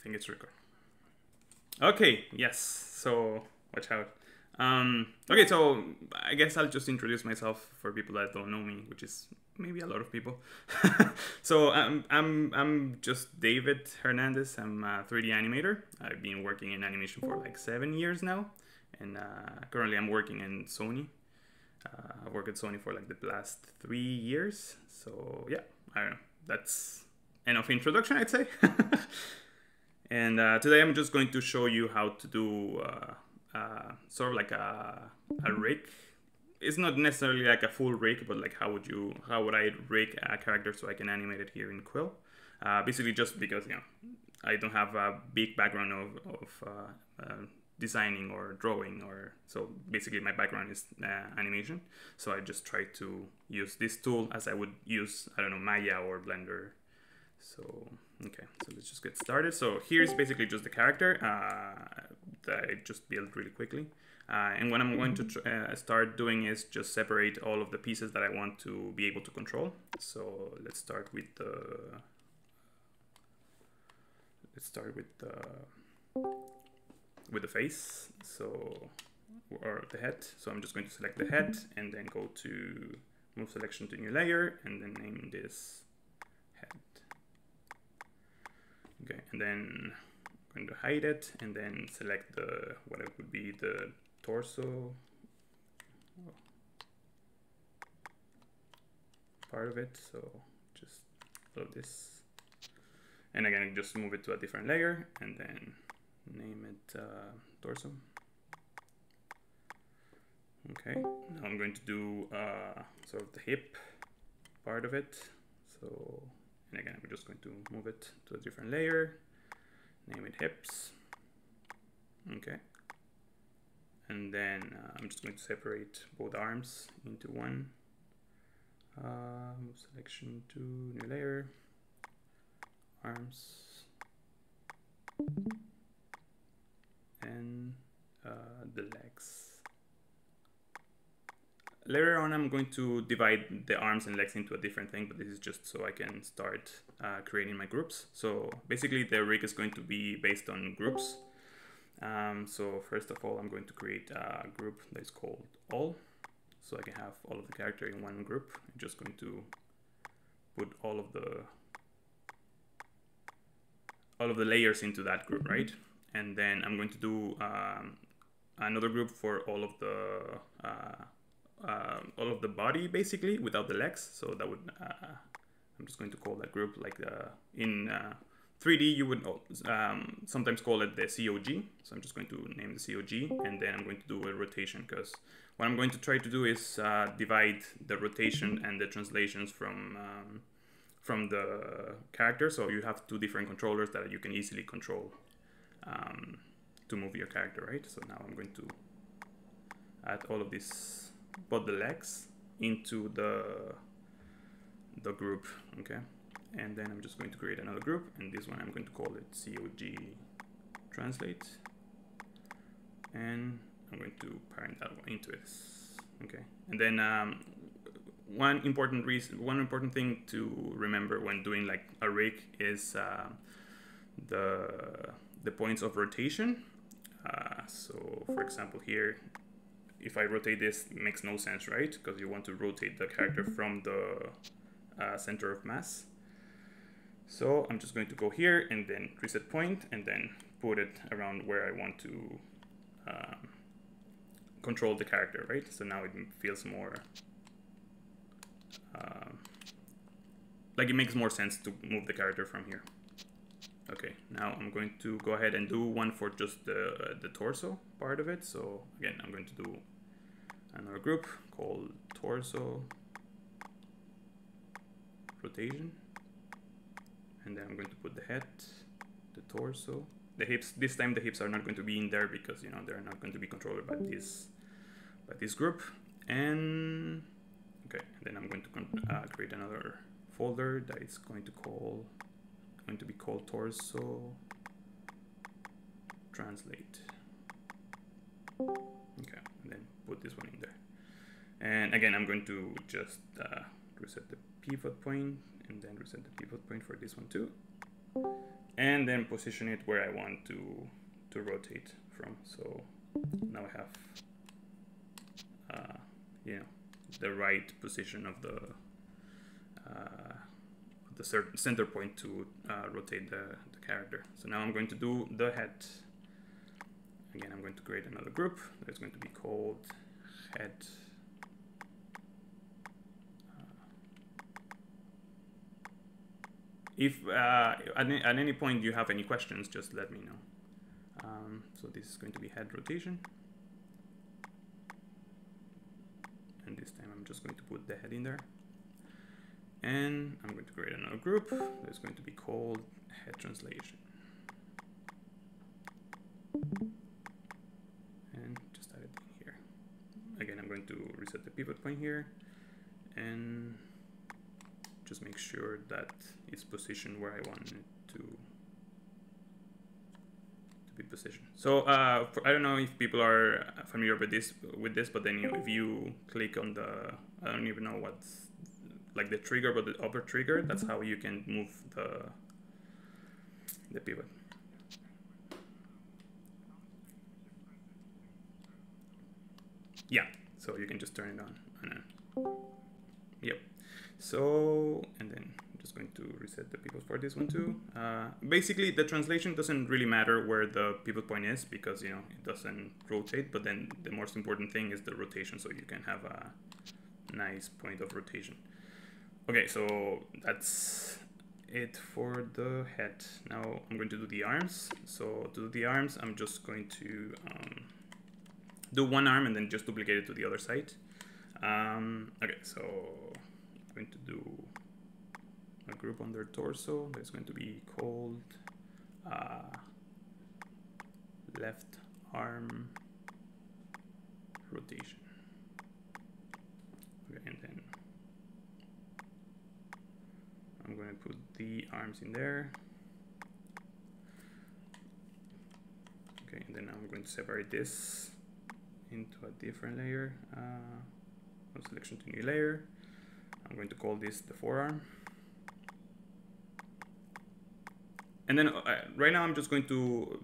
think it's record. Okay, yes. So watch out. Okay, so I guess I'll just introduce myself for people that don't know me, which is maybe a lot of people. So I'm just David Hernandez. I'm a 3D animator. I've been working in animation for like 7 years now, and currently I'm working in Sony. I've worked at Sony for like the last 3 years. So yeah, I don't know. That's enough introduction, I'd say. And today I'm just going to show you how to do sort of like a rig. It's not necessarily like a full rig, but like how would I rig a character so I can animate it here in Quill? Basically, just because I don't have a big background of designing or drawing, or so basically my background is animation. So I just try to use this tool as I would use, I don't know, Maya or Blender. So okay, so let's just get started. So here's basically just the character that I just built really quickly. And what I'm going to start doing is just separate all of the pieces that I want to be able to control. So let's start with the face, so or the head. So I'm just going to select the head and then go to move selection to new layer and then name this head. Okay, and then I'm going to hide it and then select what it would be the torso part of it. So just load this, and again just move it to a different layer and then name it torso. Okay, now I'm going to do sort of the hip part of it. So, and again we're just going to move it to a different layer, name it hips. Okay, and then I'm just going to separate both arms into one. Move selection to new layer, arms, and the legs. Later on I'm going to divide the arms and legs into a different thing, but this is just so I can start creating my groups. So basically the rig is going to be based on groups. So first of all I'm going to create a group that is called all, so I can have all of the character in one group. I'm just going to put all of the layers into that group, right? And then I'm going to do another group for all of the body, basically without the legs. So that would I'm just going to call that group like in 3D you would sometimes call it the COG. So I'm just going to name the COG, and then I'm going to do a rotation, because what I'm going to try to do is divide the rotation and the translations from the character. So you have two different controllers that you can easily control to move your character, right? So now I'm going to add all of this, but the legs, into the group. Okay, and then I'm just going to create another group, and this one I'm going to call it COG translate, and I'm going to parent that one into this. Okay, and then one important thing to remember when doing like a rig is the points of rotation. So for example here, if I rotate this, it makes no sense, right? Because you want to rotate the character from the center of mass. So I'm just going to go here and then reset point and then put it around where I want to control the character, right? So now it feels more like it makes more sense to move the character from here. Okay, now I'm going to go ahead and do one for just the torso part of it. So again, I'm going to do another group called torso rotation, and then I'm going to put the head, the torso, the hips. This time the hips are not going to be in there because they're not going to be controlled by this group. And okay, and then I'm going to create another folder that is going to be called torso translate. Okay, and then put this one in there. And again, I'm going to just reset the pivot point and then reset the pivot point for this one too. and then position it where I want to rotate from. So now I have you know, the right position of the center point to rotate the character. So now I'm going to do the head. Again, I'm going to create another group that's going to be called head. If at any point you have any questions, just let me know. So this is going to be head rotation. And this time I'm just going to put the head in there. And I'm going to create another group that's going to be called head translation. And just add it in here. Again, I'm going to reset the pivot point here and just make sure that it's positioned where I want it to be positioned. So I don't know if people are familiar with this, but then if you click on the, I don't even know what's like the trigger, but the upper trigger, that's how you can move the pivot. Yeah, so you can just turn it on and then, yep. So, and then I'm just going to reset the pivot for this one too. Basically, the translation doesn't really matter where the pivot point is because, you know, it doesn't rotate, but then the most important thing is the rotation, so you can have a nice point of rotation. Okay, so that's it for the head. Now I'm going to do the arms. So to do the arms, I'm just going to do one arm and then just duplicate it to the other side. Okay, so I'm going to do a group under torso that's going to be called left arm rotation. Okay, and then I'm going to put the arms in there. Okay, and then I'm going to separate this into a different layer. Selection to new layer. I'm going to call this the forearm. And then right now I'm just going to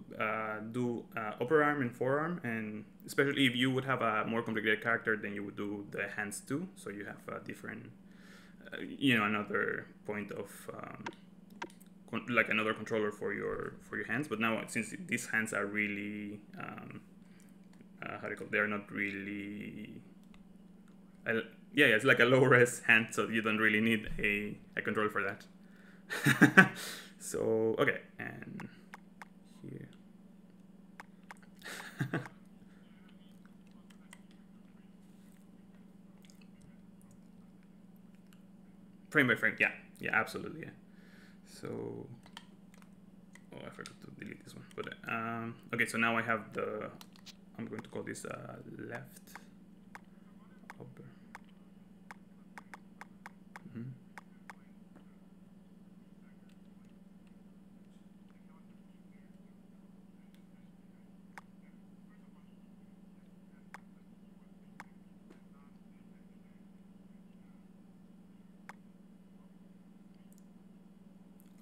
do upper arm and forearm, and especially if you would have a more complicated character, then you would do the hands too. So you have a different, you know, another point of like another controller for your hands. But now since these hands are really how do you call it? They're not really. Yeah, it's like a low res hand, so you don't really need a controller for that. So okay, and here. Frame by frame, yeah, absolutely, yeah. So, oh, I forgot to delete this one, but okay, so now I have the. I'm going to call this left upper.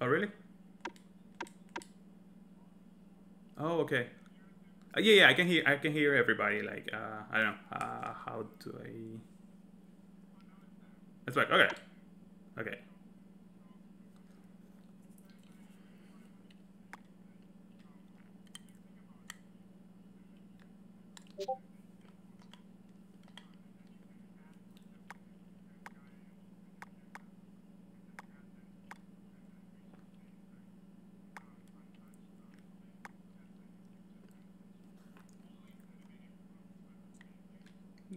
Oh, really? Oh, okay. Yeah, I can hear everybody. Like, I don't know. How do I? It's like okay, okay.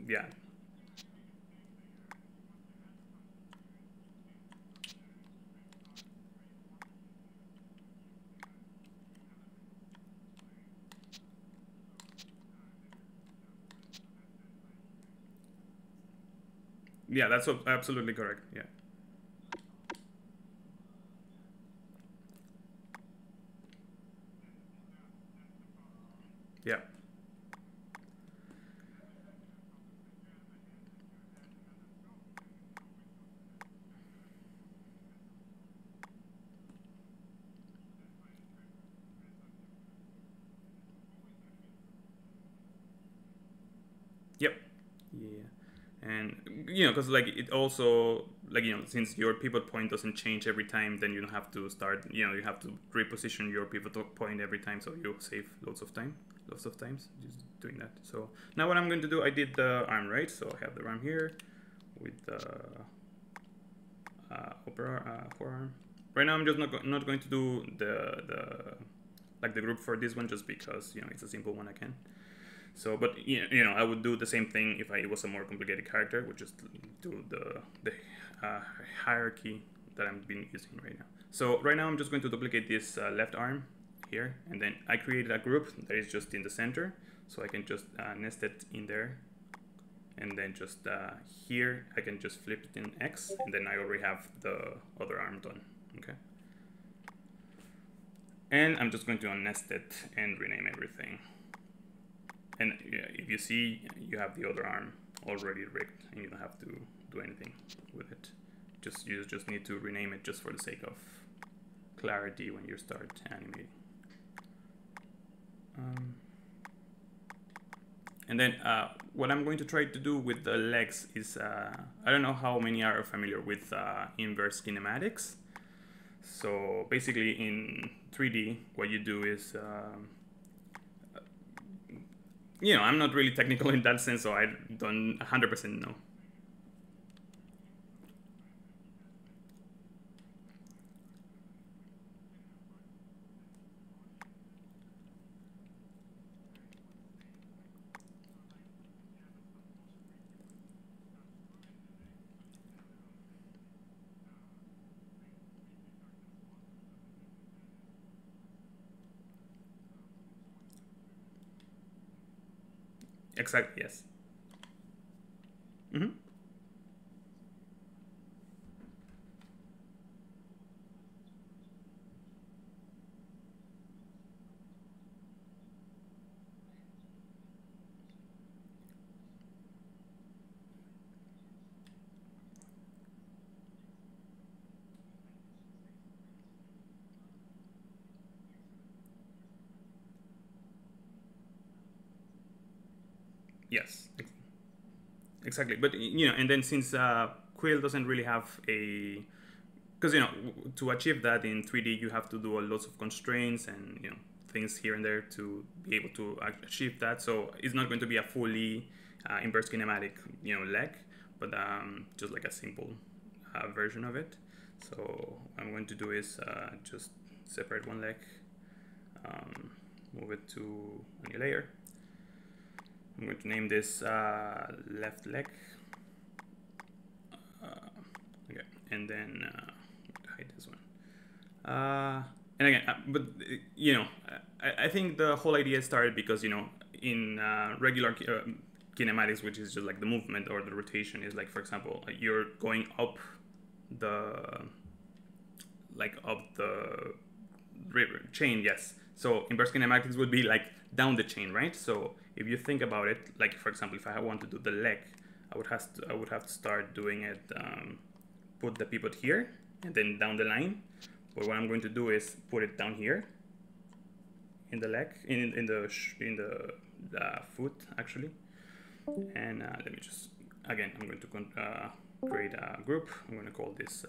Yeah. Yeah, that's absolutely correct. Yeah. Yeah. Yep. Yeah. And you know, because like it also like you know, since your pivot point doesn't change every time, then you don't have to start. You know, you have to reposition your pivot point every time, so you save lots of times just doing that. So now what I'm going to do, I did the arm, right? So I have the arm here with the forearm. Right now I'm just not going to do the group for this one, just because you know it's a simple one I can. So, but you know, I would do the same thing if it was a more complicated character. Would just do the hierarchy that I'm been using right now. So right now I'm just going to duplicate this left arm here, and then I created a group that is just in the center, so I can just nest it in there, and then just here I can just flip it in X, and then I already have the other arm done. Okay. And I'm just going to unnest it and rename everything. And if you see, you have the other arm already rigged, and you don't have to do anything with it. You just need to rename it just for the sake of clarity when you start animating. And then what I'm going to try to do with the legs is, I don't know how many are familiar with inverse kinematics. So basically in 3D, what you do is, you know, I'm not really technical in that sense, so I don't 100% know. Exactly, yes. Mm-hmm. Yes, exactly. But you know, and then since Quill doesn't really have a, because you know, to achieve that in 3D, you have to do a lots of constraints and you know things here and there to be able to achieve that. So it's not going to be a fully inverse kinematic, you know, leg, but just like a simple version of it. So what I'm going to do is just separate one leg, move it to a new layer. I'm going to name this left leg. Okay, and then hide this one. And again, but you know, I think the whole idea started because you know, in regular kinematics, which is just like the movement or the rotation, is like, for example, you're going up the river chain. Yes. So inverse kinematics would be like down the chain, right? So if you think about it, like for example, if I want to do the leg, I would have to start doing it. Put the pivot here and then down the line. But what I'm going to do is put it down here in the leg, in the foot actually. And let me just again, I'm going to create a group. I'm going to call this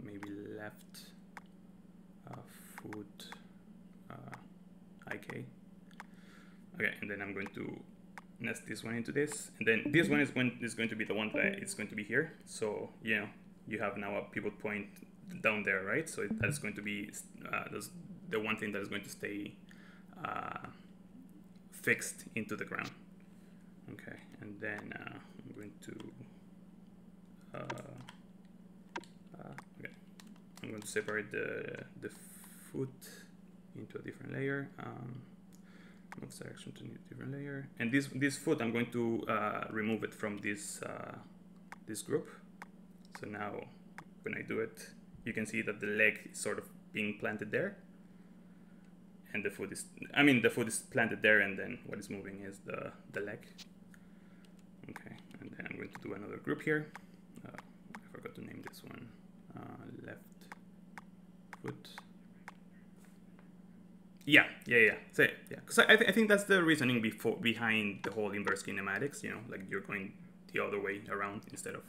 maybe left foot IK. Okay, and then I'm going to nest this one into this, and then this one is going to be the one that is going to be here. So you know, you have now a pivot point down there, right? So that's going to be the one thing that is going to stay fixed into the ground. Okay, and then I'm going to okay, I'm going to separate the foot into a different layer. Move selection to a different layer, and this foot I'm going to remove it from this this group. So now when I do it, you can see that the leg is sort of being planted there, and the foot is planted there, and then what is moving is the leg. Okay, and then I'm going to do another group here. I forgot to name this one. Left foot. Yeah. So yeah, because I think that's the reasoning behind the whole inverse kinematics. You know, like you're going the other way around instead of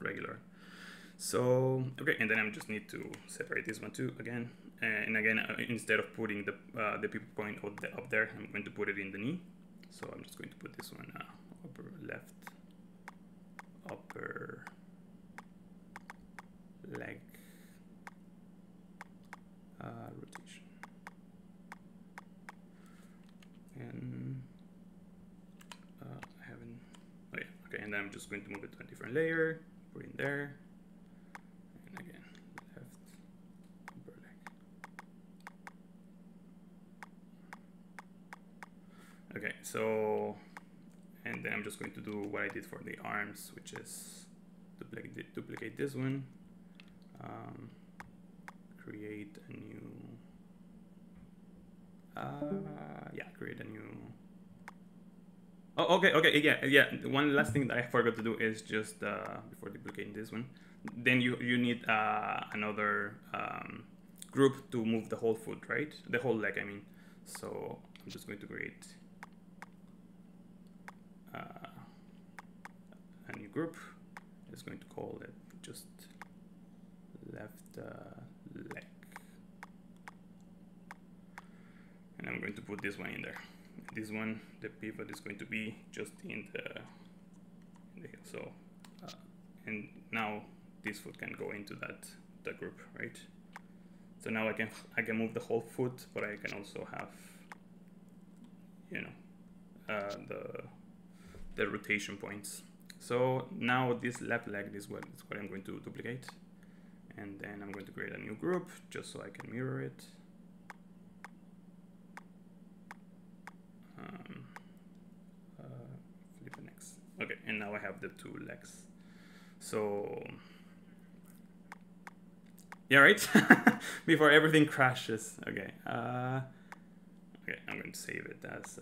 regular. So okay, and then I just need to separate this one too again, and again instead of putting the people point up there, I'm going to put it in the knee. So I'm just going to put this one upper left, upper leg rotation, and I haven't. Oh yeah, okay, and then I'm just going to move it to a different layer, put it in there. Again, left upper leg. Okay, so, and then I'm just going to do what I did for the arms, which is duplicate this one, create a new, create a new. Oh, okay, yeah. One last thing that I forgot to do is just before duplicating this one, then you need another group to move the whole foot, right? The whole leg, I mean. So I'm just going to create a new group. I'm just going to call it just left leg, and I'm going to put this one in there. This one, the pivot is going to be just in the heel. So, and now this foot can go into that group, right? So now I can move the whole foot, but I can also have, you know, the rotation points. So now this left leg is what I'm going to duplicate, and then I'm going to create a new group just so I can mirror it. Flip the next. Okay, and now I have the two legs. So yeah, right. Before everything crashes. Okay. Okay, I'm going to save it as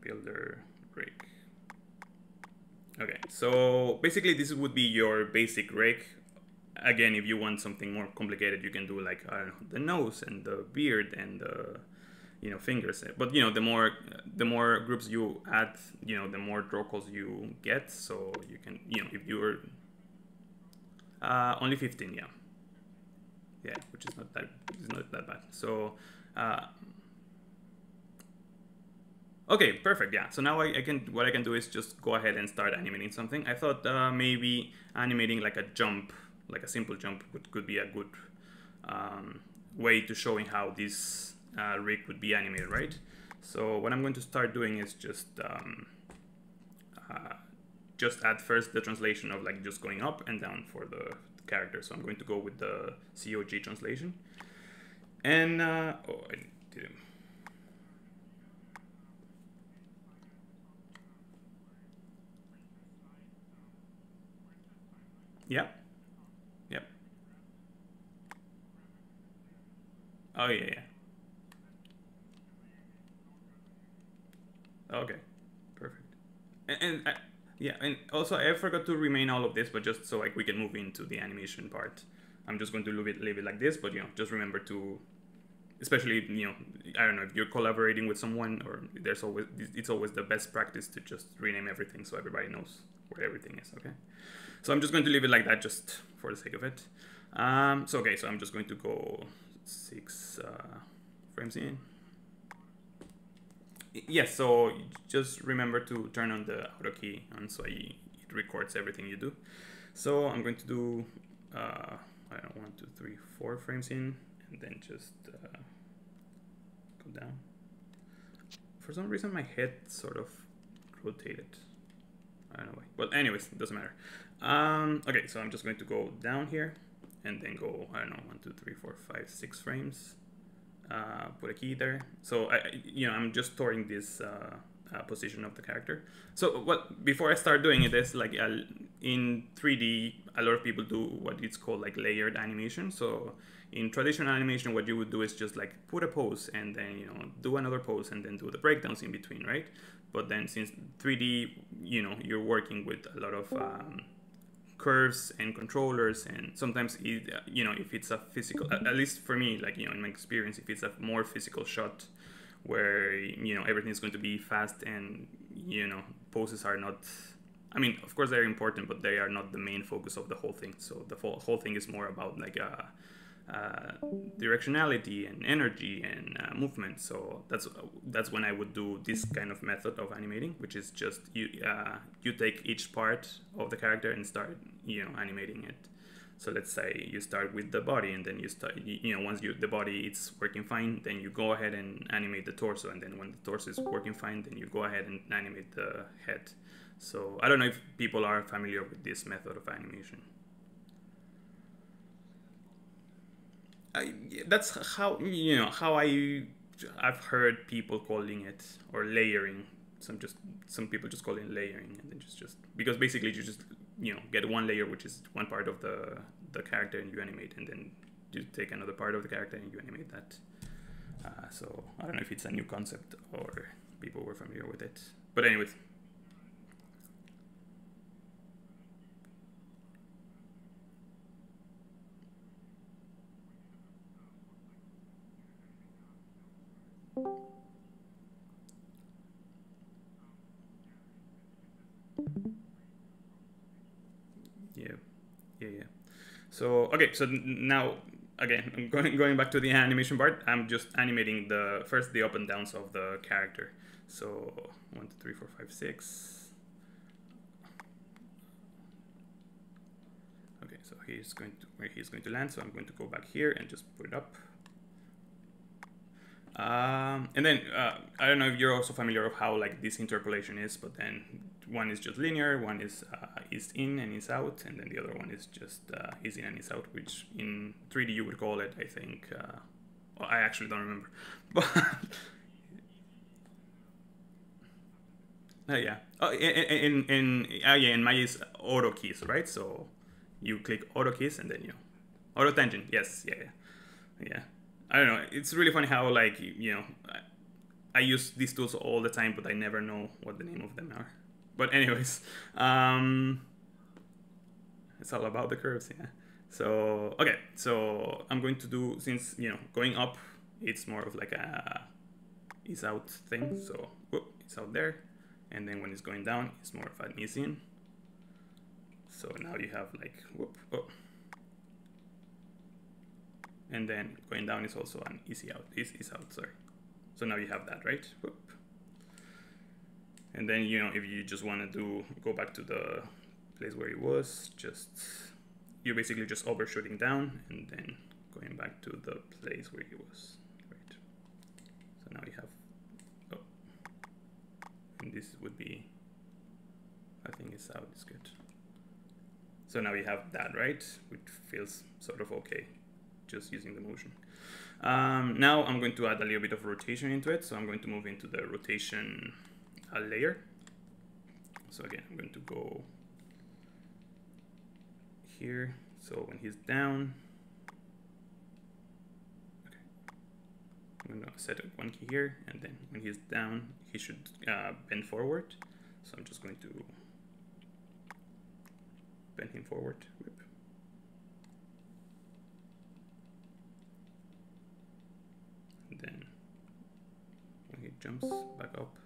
builder rig. Okay, so basically this would be your basic rig. Again, if you want something more complicated, you can do like, I don't know, the nose and the beard and the, you know, fingers. But you know, the more groups you add, you know, the more draw calls you get. So you can, you know, if you're only 15, yeah, which is not that bad. So okay, perfect. Yeah. So now what I can do is just go ahead and start animating something. I thought maybe animating like a jump, like a simple jump, could be a good way to showing how this rig would be animated, right? So what I'm going to start doing is just add first the translation of like just going up and down for the character. So I'm going to go with the COG translation, and oh, I didn't. Yeah. Yep. Oh yeah. Okay. Perfect. And yeah, and also I forgot to rename all of this, but just so like we can move into the animation part, I'm just going to leave it like this. But you know, just remember to, especially, you know, I don't know if you're collaborating with someone, or it's always the best practice to just rename everything so everybody knows where everything is. Okay. So I'm just going to leave it like that just for the sake of it. So okay, so I'm just going to go 6 frames in. Yes, so just remember to turn on the auto key on so it records everything you do. So I'm going to do, I don't know, 1, 2, 3, 4 frames in, and then just go down. For some reason my head sort of rotated. I don't know why. But anyways, it doesn't matter. Okay, so I'm just going to go down here and then go, I don't know, 1, 2, 3, 4, 5, 6 frames. Put a key there. So I'm just storing this position of the character. So before I start doing it, is like in 3D, a lot of people do what it's called like layered animation. So in traditional animation, what you would do is just like put a pose and then, you know, do another pose and then do the breakdowns in between, right? But then since 3D, you know, you're working with a lot of curves and controllers, and sometimes it, you know, if it's a physical, at least for me, like, you know, in my experience, if it's a more physical shot where, you know, everything's going to be fast and, you know, poses are not, I mean, of course they're important, but they are not the main focus of the whole thing. So the whole thing is more about like directionality and energy and movement. So that's when I would do this kind of method of animating, which is just you take each part of the character and start, you know, animating it. So let's say you start with the body, and then you start, you know, once the body it's working fine, then you go ahead and animate the torso, and then when the torso is working fine, then you go ahead and animate the head. So I don't know if people are familiar with this method of animation. That's how, you know, how I've heard people calling it, or layering. Some people just call it layering, and then just because basically you just, you know, get one layer which is one part of the character and you animate, and then you take another part of the character and you animate that. So I don't know if it's a new concept or people were familiar with it, but anyways. Yeah, yeah. So okay, so now again, I'm going back to the animation part. I'm just animating the up and downs of the character. So 1, 2, 3, 4, 5, 6. Okay, so he's going to where he's going to land. So I'm going to go back here and just put it up. And then I don't know if you're also familiar with how like this interpolation is, but then one is just linear, one is in and is out, and then the other one is just is in and is out, which in 3D you would call it, I think. Well, I actually don't remember, but yeah. Oh, in Maya is auto keys, right? So you click auto keys and then you auto tangent. Yes, yeah. I don't know. It's really funny how, like, you know, I use these tools all the time, but I never know what the name of them are. But anyways, it's all about the curves, yeah. So okay, so I'm going to do, since, you know, going up, it's more of like a is out thing. So whoop, it's out there, and then when it's going down, it's more of an is in. So now you have like whoop, oh. And then going down is also an easy out, is out, sorry. So now you have that, right? Whoop. And then, you know, if you just want to go back to the place where it was, you're basically just overshooting down and then going back to the place where it was, right? So now you have, oh, and this would be, I think it's out, it's good. So now you have that, right? Which feels sort of okay, just using the motion. Now I'm going to add a little bit of rotation into it. So I'm going to move into the rotation layer. So again, I'm going to go here. So when he's down, okay, I'm going to set one key here, and then when he's down, he should bend forward. So I'm just going to bend him forward. Whip. And then when he jumps back up,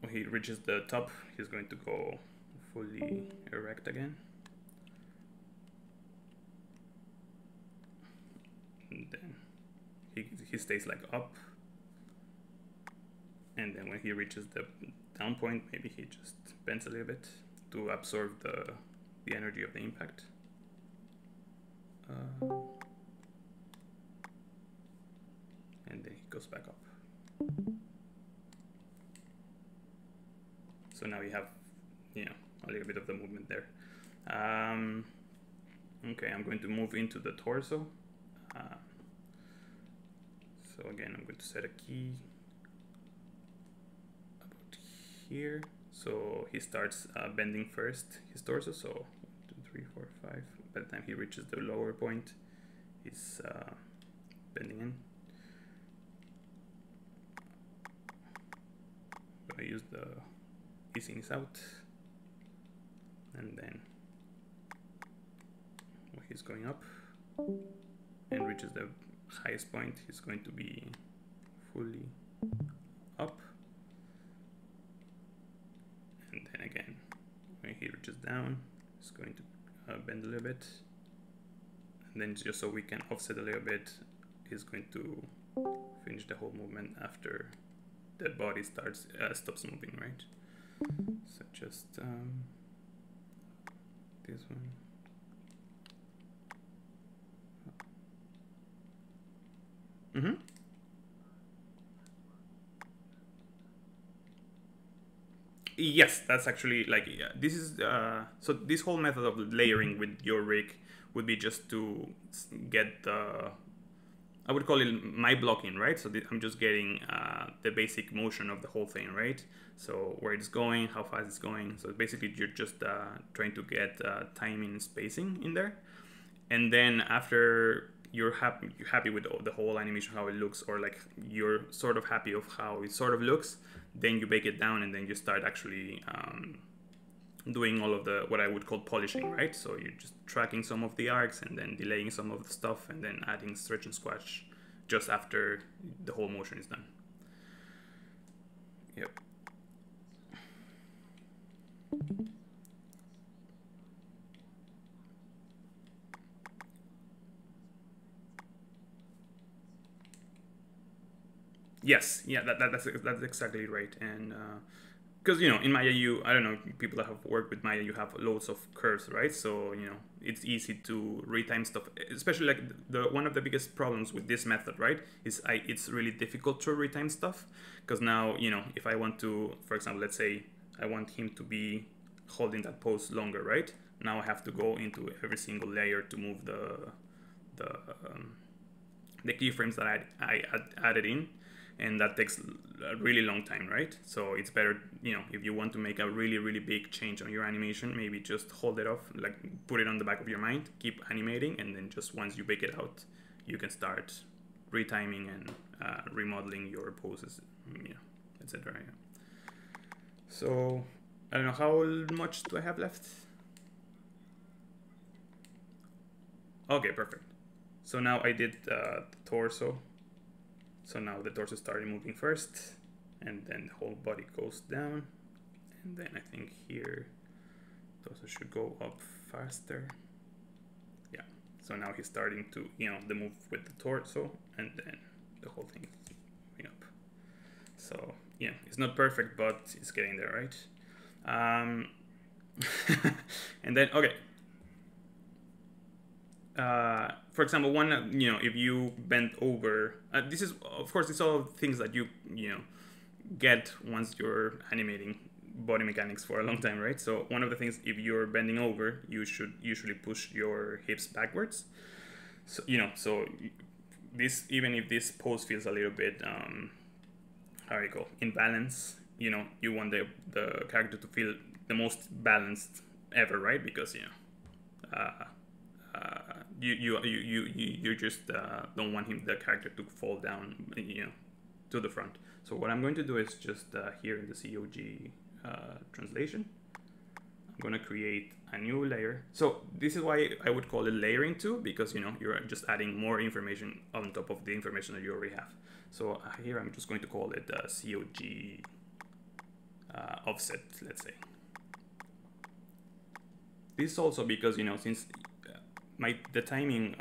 when he reaches the top, he's going to go fully erect again. And then he stays like up. And then when he reaches the down point, maybe he just bends a little bit to absorb the energy of the impact. And then he goes back up. So now you have, you know, a little bit of the movement there. Okay, I'm going to move into the torso. So again, I'm going to set a key about here. So he starts bending first his torso. So 1, 2, 3, 4, 5. By the time he reaches the lower point, he's bending in. I use the easing is out, and then he's going up and reaches the highest point, he's going to be fully up. And then again, when he reaches down, it's going to bend a little bit. And then just so we can offset a little bit, he's going to finish the whole movement after the body stops moving, right? So just this one. Mm-hmm. Yes, that's actually like, yeah, this is so this whole method of layering with your rig would be just to get the, I would call it my blocking, right? So I'm just getting the basic motion of the whole thing, right? So where it's going, how fast it's going. So basically you're just trying to get timing and spacing in there. And then after you're happy with the whole animation, how it looks, or like you're sort of happy of how it sort of looks, then you bake it down and then you start actually doing all of the, what I would call polishing, right? So you're just tracking some of the arcs and then delaying some of the stuff and then adding stretch and squash just after the whole motion is done. Yep. Yes, yeah, that's exactly right. And because in Maya, I don't know, people that have worked with Maya, you have loads of curves, right? So it's easy to retime stuff, especially like one of the biggest problems with this method, right, is it's really difficult to retime stuff, because now if I want to, for example, let's say I want him to be holding that pose longer, right? Now I have to go into every single layer to move the keyframes that I added in. And that takes a really long time, right? So it's better, if you want to make a really, really big change on your animation, maybe just hold it off, like put it on the back of your mind, keep animating, and then just once you bake it out, you can start retiming and remodeling your poses, etc. So I don't know, how much do I have left? Okay, perfect. So now I did the torso. So now the torso started moving first, and then the whole body goes down, and then I think here torso should go up faster. Yeah. So now he's starting to the move with the torso, and then the whole thing is moving up. So yeah, it's not perfect, but it's getting there, right? And then okay. For example, if you bend over, this is, of course, it's all things that you get once you're animating body mechanics for a long time, right? So one of the things, if you're bending over, you should usually push your hips backwards. So so this, even if this pose feels a little bit how do you call, imbalance, you want the character to feel the most balanced ever, right? Because you just don't want the character to fall down, to the front. So what I'm going to do is just here in the COG translation, I'm going to create a new layer. So this is why I would call it layering too, because you're just adding more information on top of the information that you already have. So here I'm just going to call it COG offset, let's say. This is also because since the timing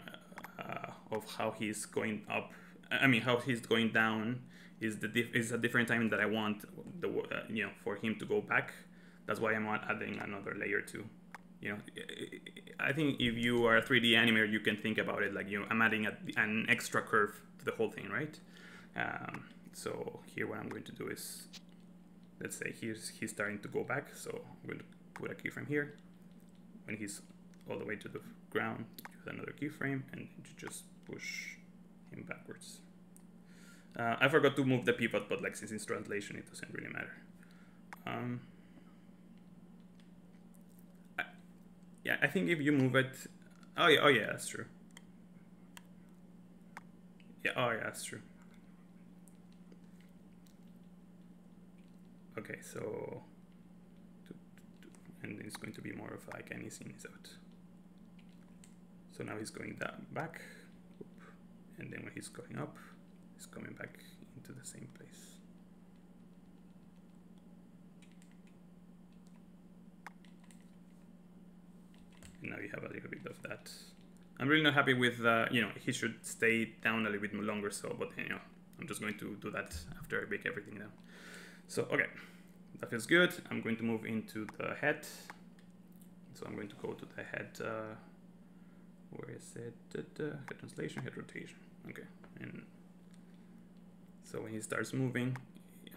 of how he's going up, how he's going down is a different timing that I want for him to go back. That's why I'm adding another layer too. I think if you are a 3D animator, you can think about it like I'm adding an extra curve to the whole thing, right? So here what I'm going to do is, let's say he's starting to go back, so I'm going to put a keyframe here. When he's all the way to the ground, use another keyframe, and you just push him backwards. I forgot to move the pivot, but since it's translation, it doesn't really matter. Yeah, I think if you move it, oh yeah, that's true. Yeah, oh yeah, that's true. Okay, so, and it's going to be more of like any scene is out. So now he's going back, and then when he's going up, he's coming back into the same place. And now you have a little bit of that. I'm really not happy with, you know, he should stay down a little bit longer, so, but you know, I'm just going to do that after I break everything down. So, okay, that feels good. I'm going to move into the head. So I'm going to go to the head, where is it? Head translation, head rotation. Okay, and so when he starts moving,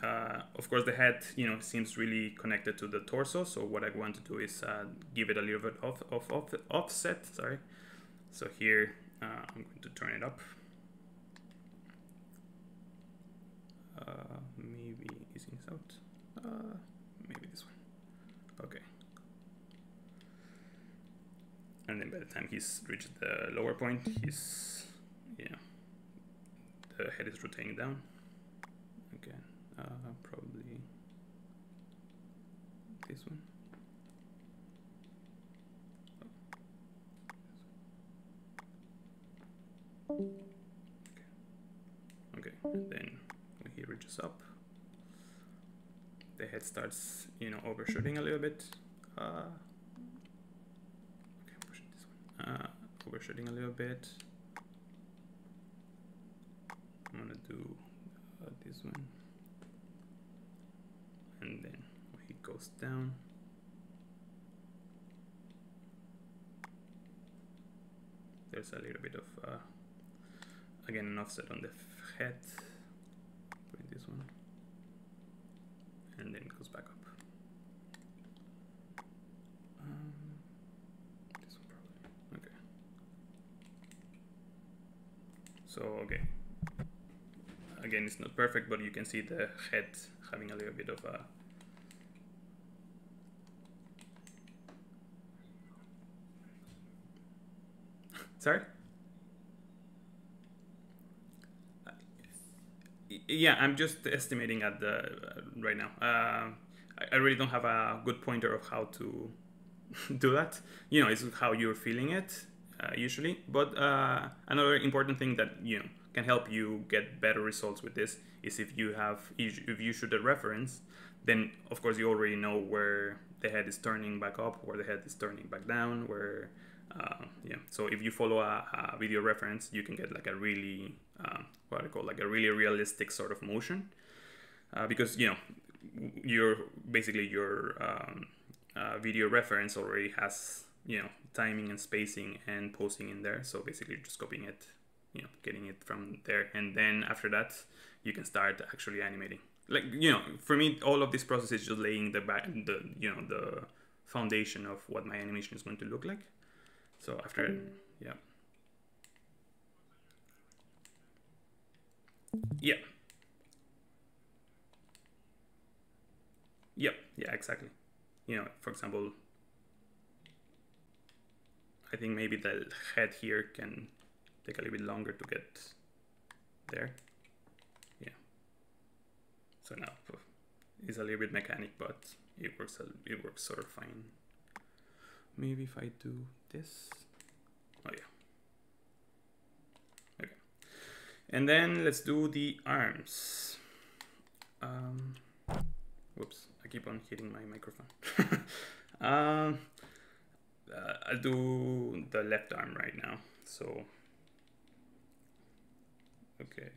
of course the head, you know, seems really connected to the torso. So what I want to do is give it a little bit of offset, sorry. So here, I'm going to turn it up. Maybe easing this out. Maybe this one. Okay. And then by the time he's reached the lower point, he's, you know, the head is rotating down. Okay, probably this one. Okay, and then when he reaches up, the head starts, you know, overshooting a little bit. Okay, push this one. Overshooting a little bit. I'm gonna do this one, and then when he goes down, there's a little bit of again an offset on the head. Put this one, and then it goes back up. This one probably. Okay. So okay. Again, it's not perfect, but you can see the head having a little bit of a... Sorry? Yeah, I'm just estimating at the right now. I really don't have a good pointer of how to do that. You know, it's how you're feeling it usually. But another important thing that, you know, can help you get better results with this is if you shoot a reference, then of course you already know where the head is turning back up, where the head is turning back down, where yeah. So if you follow a video reference, you can get like a really what I call like a really realistic sort of motion, because you know your video reference already has, you know, timing and spacing and posing in there. So basically you're just copying it, you know, getting it from there, and then after that you can start actually animating. Like, you know, for me all of this process is just laying the foundation of what my animation is going to look like. So after, yeah, yeah, exactly. You know, for example, I think maybe the head here can take a little bit longer to get there. Yeah. So now it's a little bit mechanic, but it works sort of fine. Maybe if I do this. Oh yeah. Okay. And then let's do the arms. Whoops, I keep on hitting my microphone. I'll do the left arm right now. So, okay.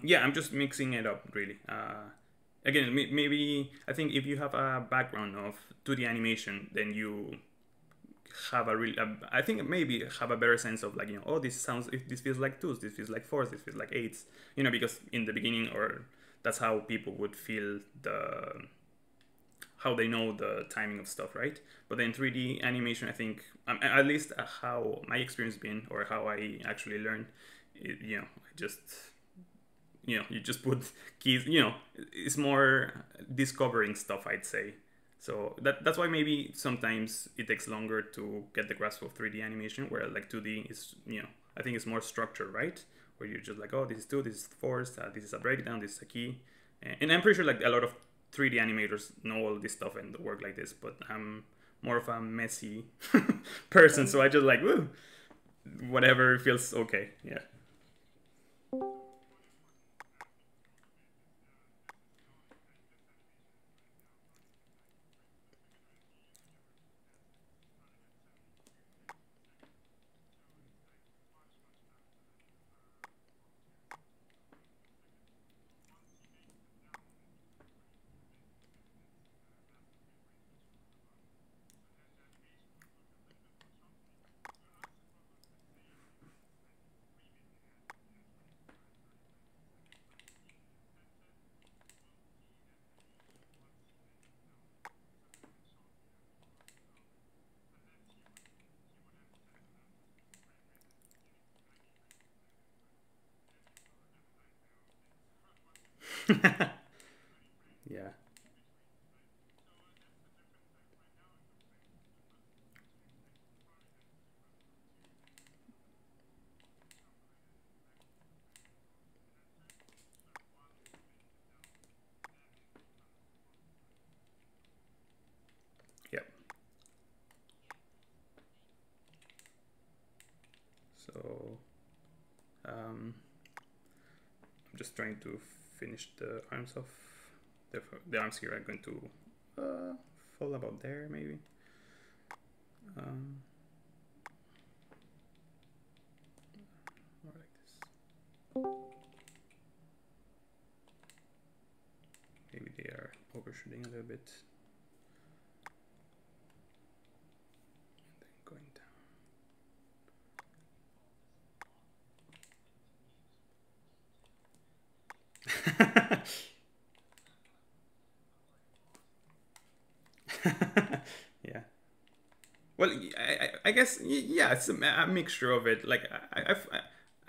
Yeah, I'm just mixing it up, really. Again, maybe I think if you have a background of 2D animation, then you have a real, I think maybe have a better sense of like, you know, oh, this feels like 2s, this feels like 4s, this feels like 8s, you know, because in the beginning, or that's how people would feel how they know the timing of stuff, right? But then 3D animation, I think, at least how my experience has been, or how I actually learned, you know, you know, you just put keys, you know, it's more discovering stuff, I'd say, So that's why maybe sometimes it takes longer to get the grasp of 3D animation, where like 2D is, I think it's more structured, right? Where you're just like, oh, this is 2, this is 4, this is a breakdown, this is a key. And I'm pretty sure like a lot of 3D animators know all this stuff and work like this, but I'm more of a messy person, so I just like, woo, whatever feels okay. Yeah. Yeah. Yep. So I'm just trying to finish the arms off. The arms here are going to fall about there, maybe. More like this. Maybe they are overshooting a little bit. And then going down. Yeah. Well, I guess, yeah, it's a mixture of it. Like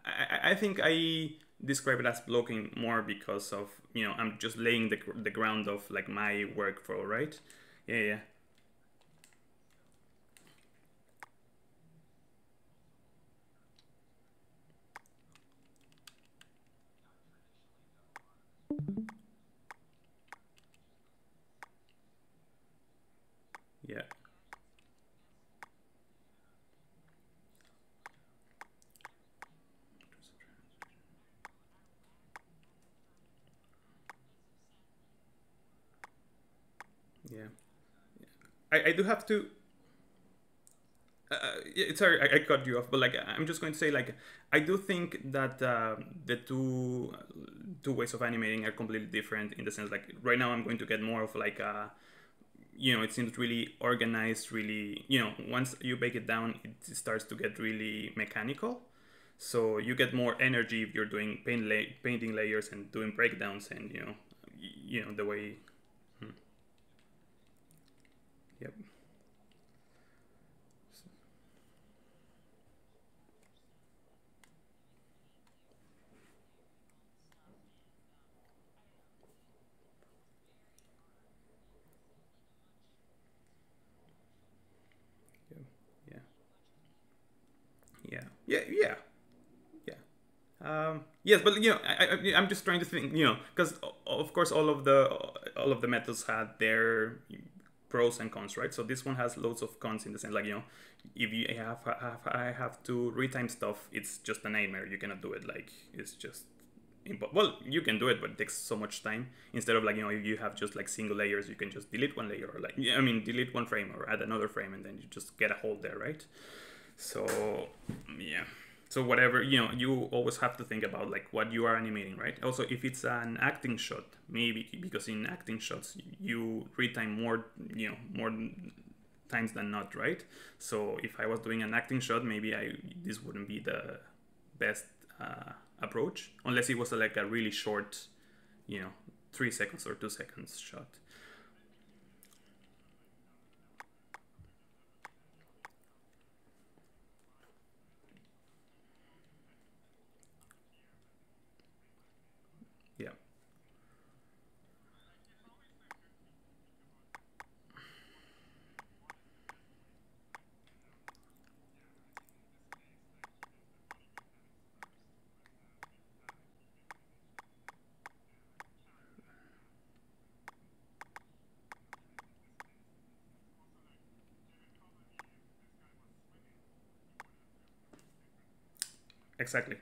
I think I describe it as blocking more because of, I'm just laying the ground of like my workflow, right? Yeah, yeah. Yeah. Yeah. I do have to. Sorry, I cut you off, but like I'm just going to say, like, I do think that the two ways of animating are completely different in the sense, like, right now I'm going to get more of like a, it seems really organized, really, once you break it down, it starts to get really mechanical. So you get more energy if you're doing painting layers and doing breakdowns, and the way. Hmm. Yep. Yeah. Yeah. Yeah. Yeah. Yeah. Yes, but I'm just trying to think, because of course all of the methods had their pros and cons, right? So this one has loads of cons in the sense, like, if you I have to retime stuff, it's just a nightmare. You cannot do it. Like, it's just well, you can do it, but it takes so much time. Instead of, like, if you have just like single layers, you can just delete one layer, or like, I mean, delete one frame or add another frame, and then you just get a hole there, right? So yeah. So whatever, you always have to think about like what you are animating, right? Also, if it's an acting shot, maybe, because in acting shots you retime more, more times than not, right? So if I was doing an acting shot, maybe this wouldn't be the best approach, unless it was like a really short, you know 3 seconds or 2 seconds shot. Yeah. exactly.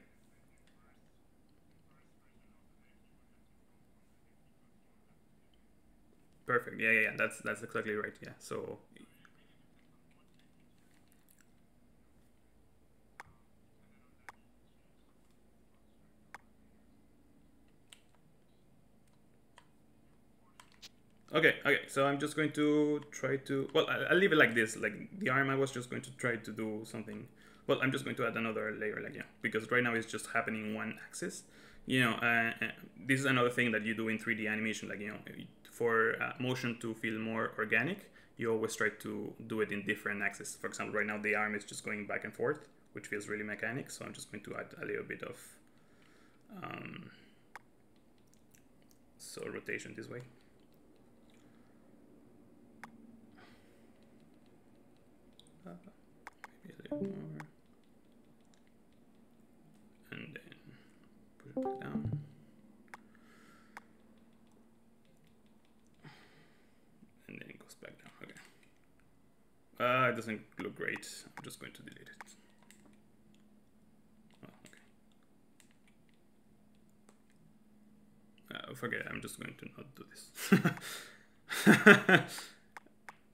Perfect. Yeah, yeah, yeah. That's exactly right. Yeah. So okay, okay. So I'm just going to try to. Well, I'll leave it like this. Like the arm, I was just going to try to do something. Well, I'm just going to add another layer, like, yeah, because right now it's just happening in one axis. You know, this is another thing that you do in 3D animation. Like, you know, for motion to feel more organic, you always try to do it in different axes. For example, right now the arm is just going back and forth, which feels really mechanic. So I'm just going to add a little bit of um, so rotation this way. Maybe a little more. And then push it back down. And then it goes back down. Okay. It doesn't look great. I'm just going to delete it. Oh, okay. Forget it. I'm just going to not do this.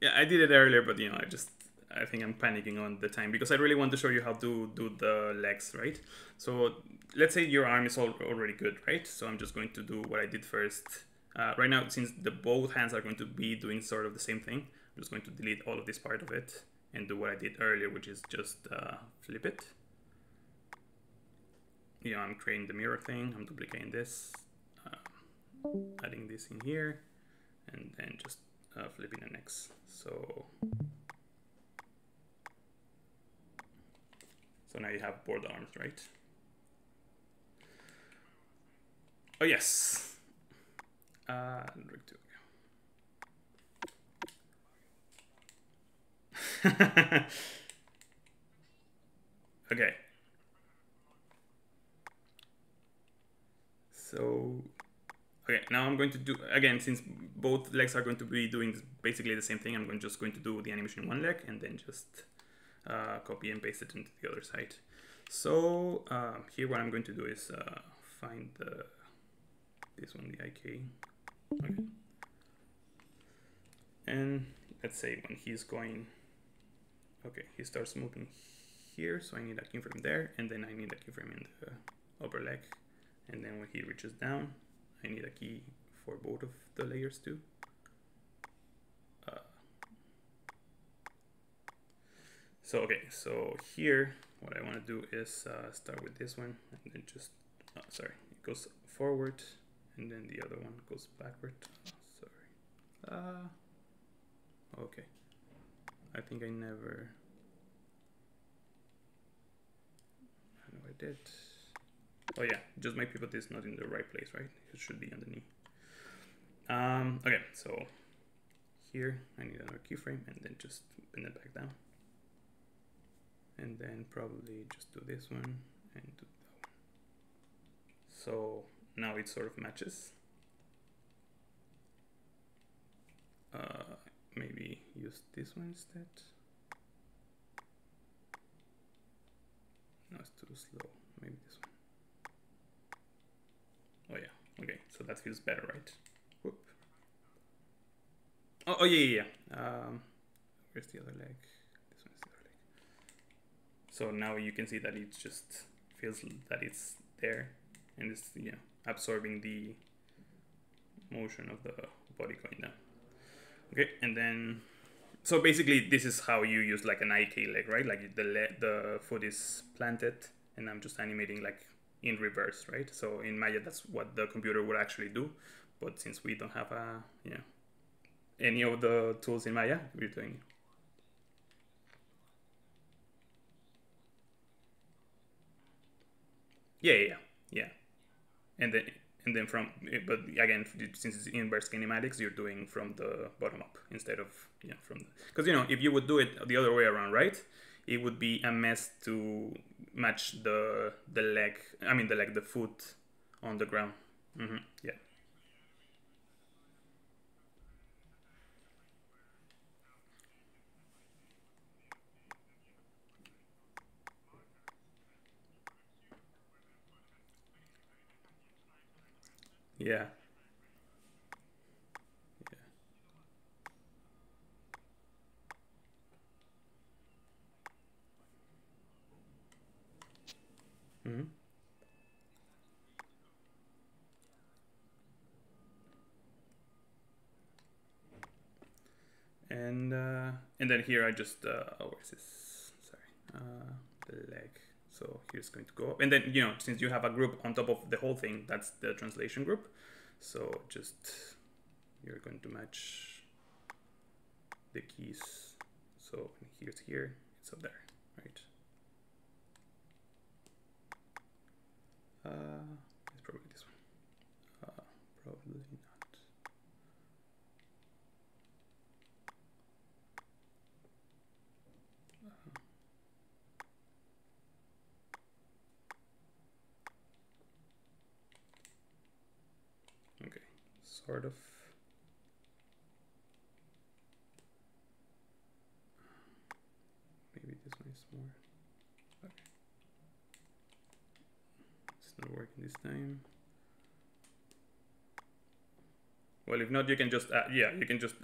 Yeah, I did it earlier, but you know, I think I'm panicking on the time because I really want to show you how to do the legs, right? So let's say your arm is already good, right? So I'm just going to do what I did first. Right now, since the both hands are going to be doing sort of the same thing, I'm just going to delete all of this part of it and do what I did earlier, which is just flip it. You know, I'm creating the mirror thing, I'm duplicating this, adding this in here, and then just flipping an X. So now you have both arms, right? Oh yes. Okay. So okay, now I'm going to do again, since both legs are going to be doing basically the same thing. I'm just going to do the animation in one leg and then just copy and paste it into the other side. So here what I'm going to do is find this one, the IK. Okay. And let's say when he's going, okay, he starts moving here, so I need a keyframe there, and then I need a keyframe in the upper leg, and then when he reaches down, I need a key for both of the layers too. So okay, so here what I want to do is start with this one, and then just sorry, it goes forward, and then the other one goes backward. Sorry. Okay. I think I never. I know I did. Oh yeah, just my pivot is not in the right place, right? It should be underneath. Okay, so here I need another keyframe, and then just bend it back down. And then probably just do this one and do that one. So now it sort of matches. Maybe use this one instead. No, it's too slow. Maybe this one. Oh yeah, okay, so that feels better, right? Whoop. Oh yeah, yeah, yeah. Where's the other leg? This one's the other leg. So now you can see that it just feels that it's there and it's, you know, absorbing the motion of the body going down. Okay, and then so basically this is how you use like an IK leg, right? Like the foot is planted and I'm just animating like in reverse, right? So in Maya that's what the computer would actually do, but since we don't have any of the tools in Maya, we're doing. Yeah, yeah, yeah. And then from, but again, since it's inverse kinematics, you're doing from the bottom up instead of, you know, from, because you know, if you would do it the other way around, right, it would be a mess to match the leg, I mean the foot on the ground. Yeah. Yeah. Mm-hmm. And then here I just oh, where's this? Sorry, the leg. So here's going to go up, and then since you have a group on top of the whole thing, that's the translation group. So just you're going to match the keys. So here's here, it's up there, right? It's probably this one. Probably not. Okay, sort of. Maybe this one is more. Okay. It's not working this time. Well, if not, you can just you can just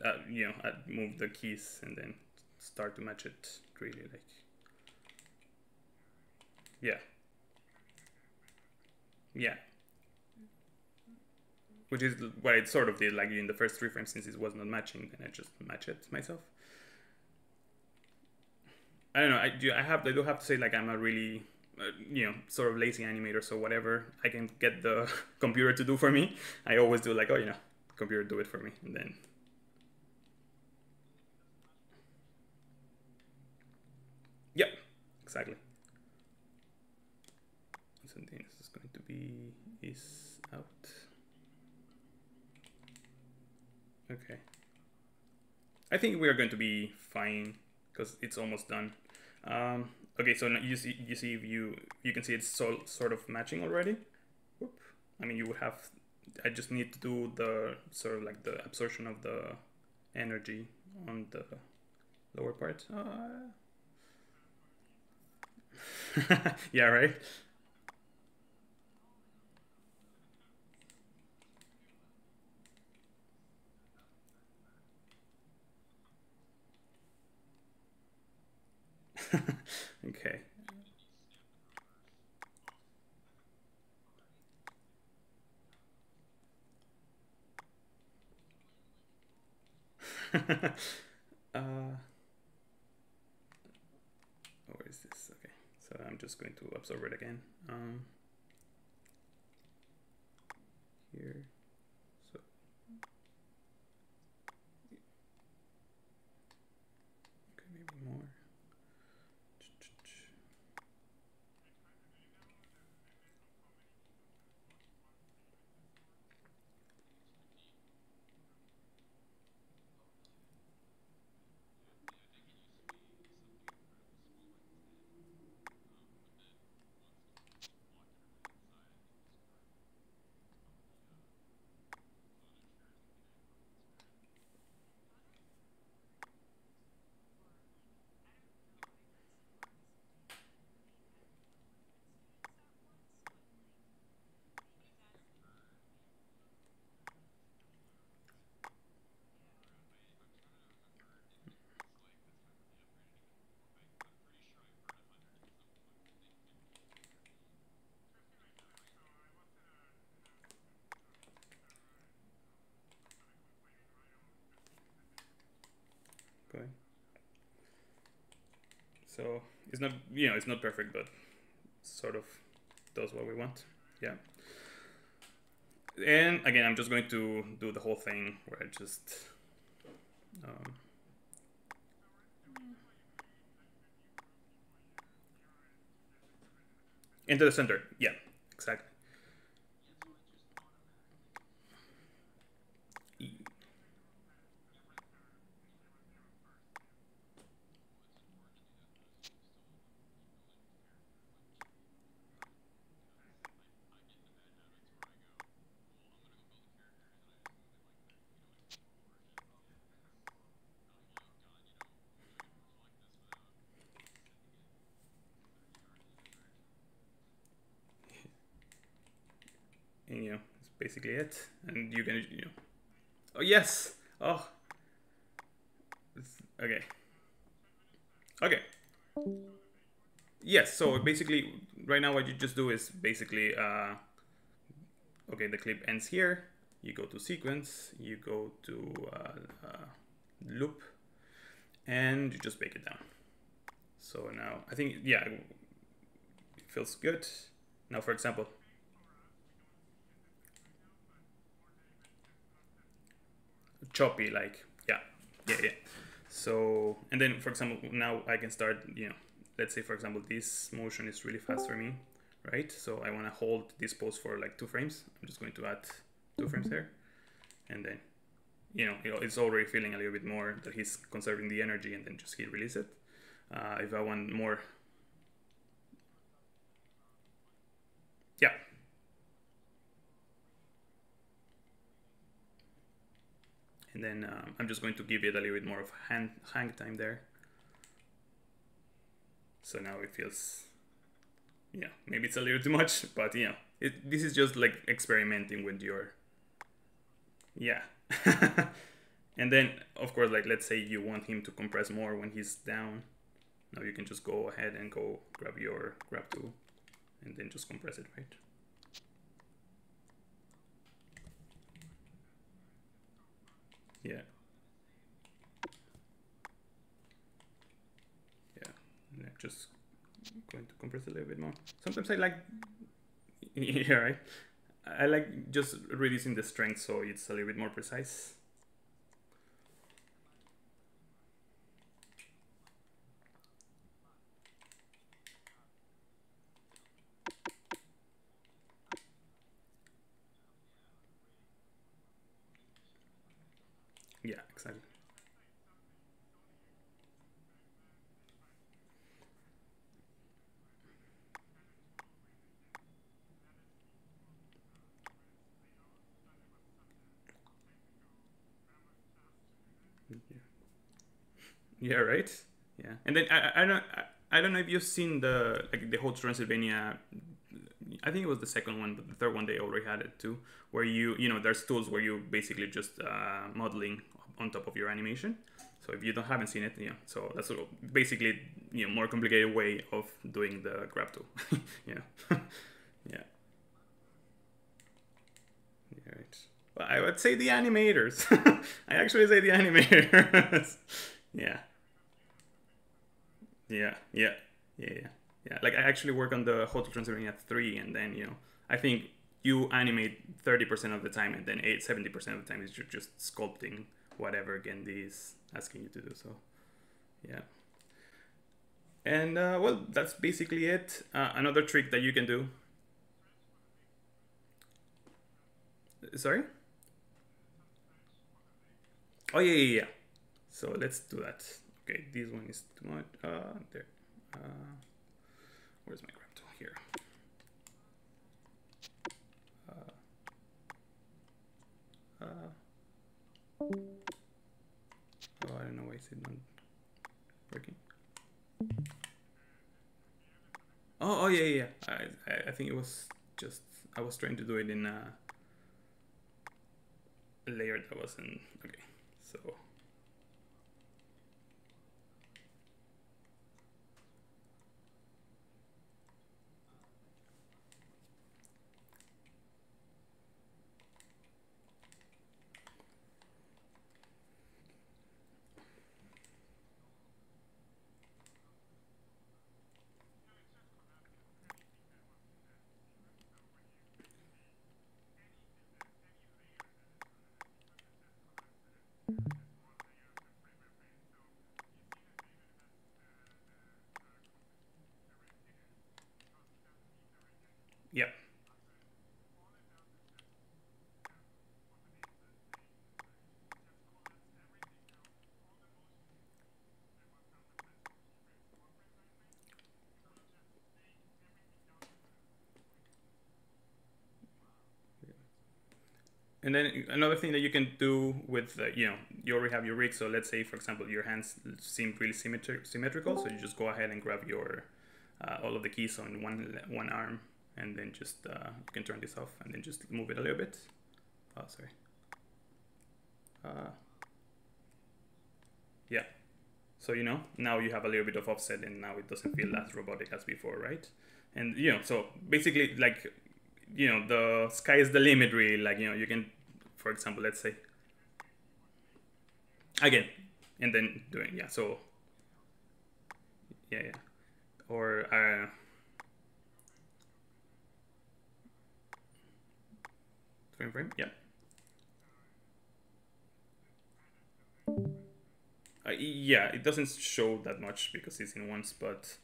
move the keys and then start to match it really, like, yeah, which is what I sort of did, like in the first 3 frames. Since it was not matching, then I just match it myself. I don't know. I do have to say, like, I'm a really sort of lazy animator, so whatever I can get the computer to do for me, I always do, like, oh, computer, do it for me, and then yep, exactly. So this is going to be is out. Okay. I think we are going to be fine because it's almost done. Okay, so now you see if you can see it's sort of matching already. Whoop. I mean, you would have. I just need to do the sort of like the absorption of the energy on the lower part. Yeah, right. Okay. Where is this? Okay, so I'm just going to absorb it again. Here. So okay, maybe more. Okay. So it's not it's not perfect, but sort of does what we want. Yeah. And again, I'm just going to do the whole thing where I just into the center. Yeah, exactly. And it's basically it. And you can, oh yes, oh, okay, okay. Yes, so basically, right now what you just do is basically, okay, the clip ends here. You go to sequence, you go to loop, and you just break it down. So now, I think, yeah, it feels good. Now, for example, choppy, like, yeah. So, and then, for example, now I can start, let's say, for example, this motion is really fast for me, right? So I want to hold this pose for like 2 frames. I'm just going to add 2 frames there. And then, it's already feeling a little bit more that he's conserving the energy, and then just he release it. If I want more, yeah. And then I'm just going to give it a little bit more of hang time there. So now it feels, maybe it's a little too much, but this is just like experimenting with your, yeah. And then, of course, like, let's say you want him to compress more when he's down. Now you can just go ahead and go grab your grab tool and then just compress it, right? Yeah. Yeah. And I'm just going to compress a little bit more. Sometimes I like, yeah, right? I like just reducing the strength so it's a little bit more precise. Yeah, exactly. Yeah, right. Yeah, and then I don't know if you've seen the whole Transylvania. I think it was the second one, but the third one they already had it too. Where there's tools where you basically just modeling on top of your animation. So if you haven't seen it, so that's basically more complicated way of doing the grab tool. Yeah, yeah, yeah, right. Well, I would say the animators. I actually say the animators. Yeah. Yeah, yeah, yeah. Like I actually work on the Hotel Transylvania 3, and then I think you animate 30% of the time, and then 70% of the time is you're just sculpting whatever Gendy is asking you to do. So, yeah. And well, that's basically it. Another trick that you can do. Sorry. Oh yeah. So let's do that. Okay, this one is too much. There. Where's my grab tool? Here. Oh, I don't know why it's not working. Oh yeah. I think it was just I was trying to do it in a layer that wasn't okay. So yeah. And then another thing that you can do with, you already have your rig. So let's say, for example, your hands seem really symmetrical. So you just go ahead and grab your all of the keys on one arm, and then just you can turn this off and then just move it a little bit. Oh, sorry. Yeah. So, you know, now you have a little bit of offset and now it doesn't feel as robotic as before, right? And, you know, so basically, like, you know, the sky is the limit, really. Like, you know, you can, for example, let's say, again, and then doing, yeah, so, yeah. Or, frame, yeah. Yeah, it doesn't show that much because it's in ones, but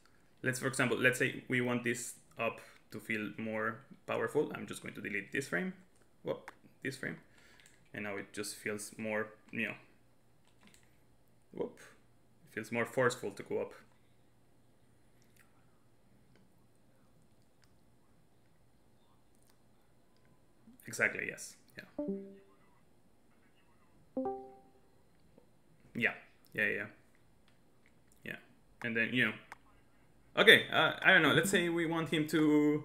for example, let's say we want this up to feel more powerful. I'm just going to delete this frame, whoop, this frame, and now it just feels more, you know, whoop, it feels more forceful to go up. Exactly, yes, yeah. Yeah. And then, you know, okay, I don't know, let's say we want him to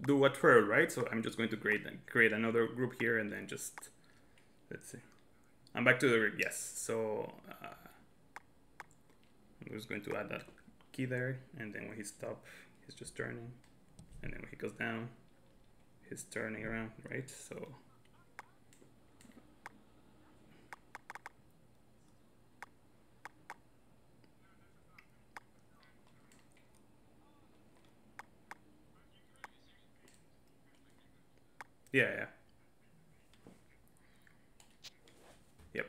do a twirl, right? So I'm just going to create another group here and then just, let's see. I'm back to the group, yes. So I'm just going to add that key there, and then when he stops, he's just turning, and then when he goes down, he's turning around, right? So yeah. Yep.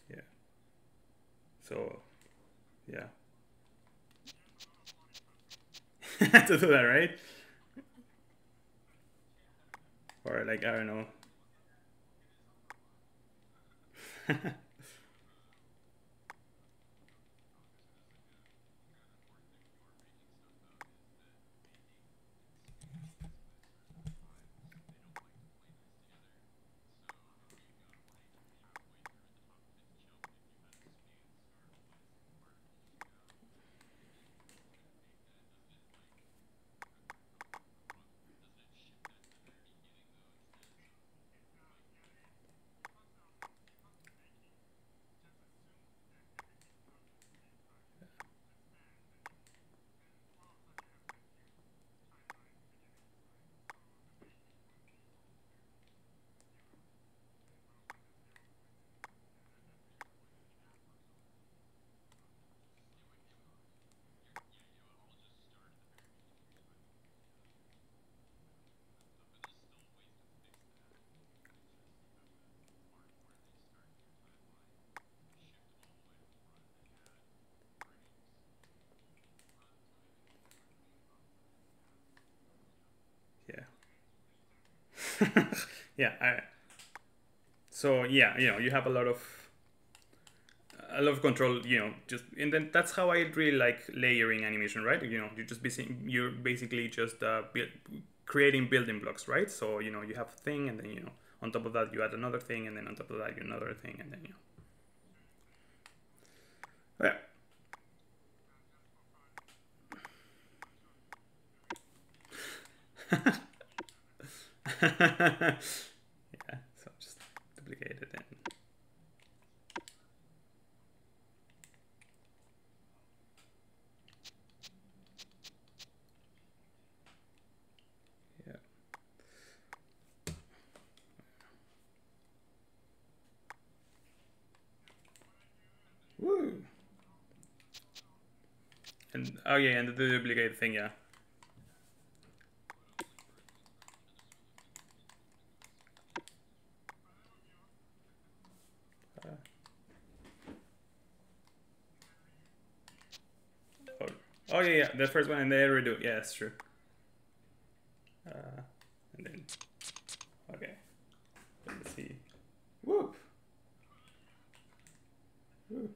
Yeah. So yeah. To do that, right? Or like, I don't know. Yeah. Yeah. So yeah, you know, you have a lot of control, you know, just, and then that's how I really like layering animation, right? You know, you're basically just creating building blocks, right? So, you know, you have a thing, and then, you know, on top of that you add another thing, and then on top of that you another thing, and then, you know, yeah. Yeah, so just duplicate it and yeah. Woo. And oh yeah, and the duplicate thing, yeah. Oh yeah, the first one, and then redo. Yeah, that's true. And then okay, let's see. Whoop. Woo.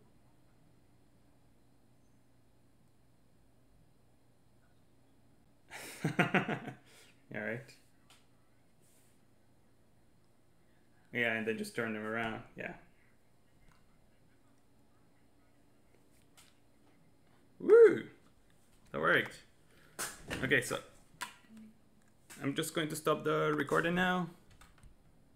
All right. Yeah, and then just turn them around. Yeah. Woo! That worked. Okay, so I'm just going to stop the recording now.